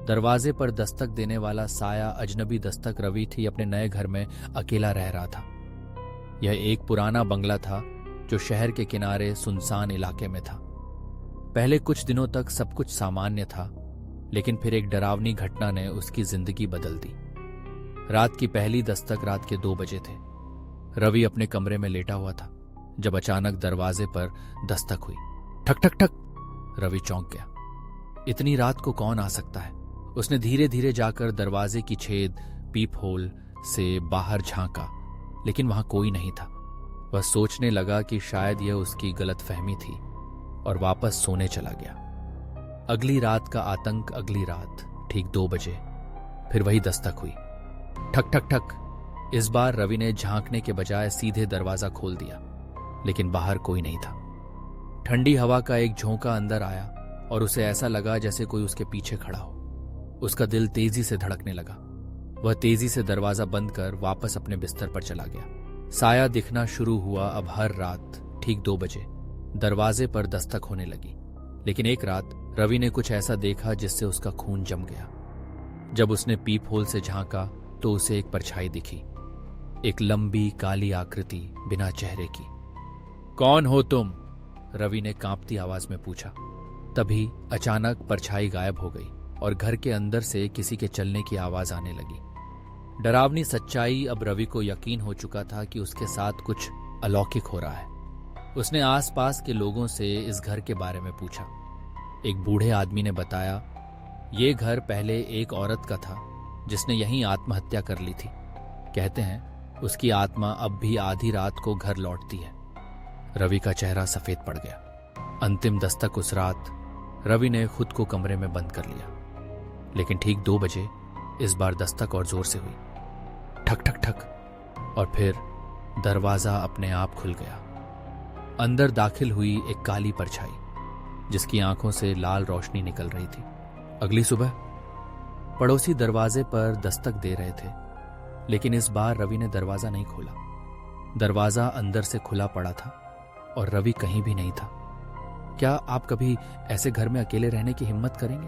दरवाजे पर दस्तक देने वाला साया अजनबी दस्तक रवि थी अपने नए घर में अकेला रह रहा था। यह एक पुराना बंगला था जो शहर के किनारे सुनसान इलाके में था। पहले कुछ दिनों तक सब कुछ सामान्य था, लेकिन फिर एक डरावनी घटना ने उसकी जिंदगी बदल दी। रात की पहली दस्तक रात के 2 बजे थे। रवि अपने कमरे में लेटा हुआ था जब अचानक दरवाजे पर दस्तक हुई। ठक ठक ठक। रवि चौंक गया। इतनी रात को कौन आ सकता है? उसने धीरे धीरे जाकर दरवाजे की छेद पीप होल से बाहर झांका, लेकिन वहां कोई नहीं था। वह सोचने लगा कि शायद यह उसकी गलतफहमी थी और वापस सोने चला गया। अगली रात का आतंक। अगली रात ठीक 2 बजे फिर वही दस्तक हुई। ठक ठक ठक। इस बार रवि ने झांकने के बजाय सीधे दरवाजा खोल दिया, लेकिन बाहर कोई नहीं था। ठंडी हवा का एक झोंका अंदर आया और उसे ऐसा लगा जैसे कोई उसके पीछे खड़ा हो। उसका दिल तेजी से धड़कने लगा। वह तेजी से दरवाजा बंद कर वापस अपने बिस्तर पर चला गया। साया दिखना शुरू हुआ। अब हर रात ठीक 2 बजे दरवाजे पर दस्तक होने लगी, लेकिन एक रात रवि ने कुछ ऐसा देखा जिससे उसका खून जम गया। जब उसने पीप होल से झांका तो उसे एक परछाई दिखी, एक लंबी काली आकृति बिना चेहरे की। कौन हो तुम? रवि ने कांपती आवाज में पूछा। तभी अचानक परछाई गायब हो गई और घर के अंदर से किसी के चलने की आवाज आने लगी। डरावनी सच्चाई। अब रवि को यकीन हो चुका था कि उसके साथ कुछ अलौकिक हो रहा है। उसने आसपास के लोगों से इस घर के बारे में पूछा। एक बूढ़े आदमी ने बताया, ये घर पहले एक औरत का था जिसने यहीं आत्महत्या कर ली थी। कहते हैं उसकी आत्मा अब भी आधी रात को घर लौटती है। रवि का चेहरा सफेद पड़ गया। अंतिम दस्तक उस रात रवि ने खुद को कमरे में बंद कर लिया, लेकिन ठीक 2 बजे इस बार दस्तक और जोर से हुई। ठक ठक ठक। और फिर दरवाजा अपने आप खुल गया। अंदर दाखिल हुई एक काली परछाई जिसकी आंखों से लाल रोशनी निकल रही थी। अगली सुबह पड़ोसी दरवाजे पर दस्तक दे रहे थे, लेकिन इस बार रवि ने दरवाजा नहीं खोला। दरवाजा अंदर से खुला पड़ा था और रवि कहीं भी नहीं था। क्या आप कभी ऐसे घर में अकेले रहने की हिम्मत करेंगे?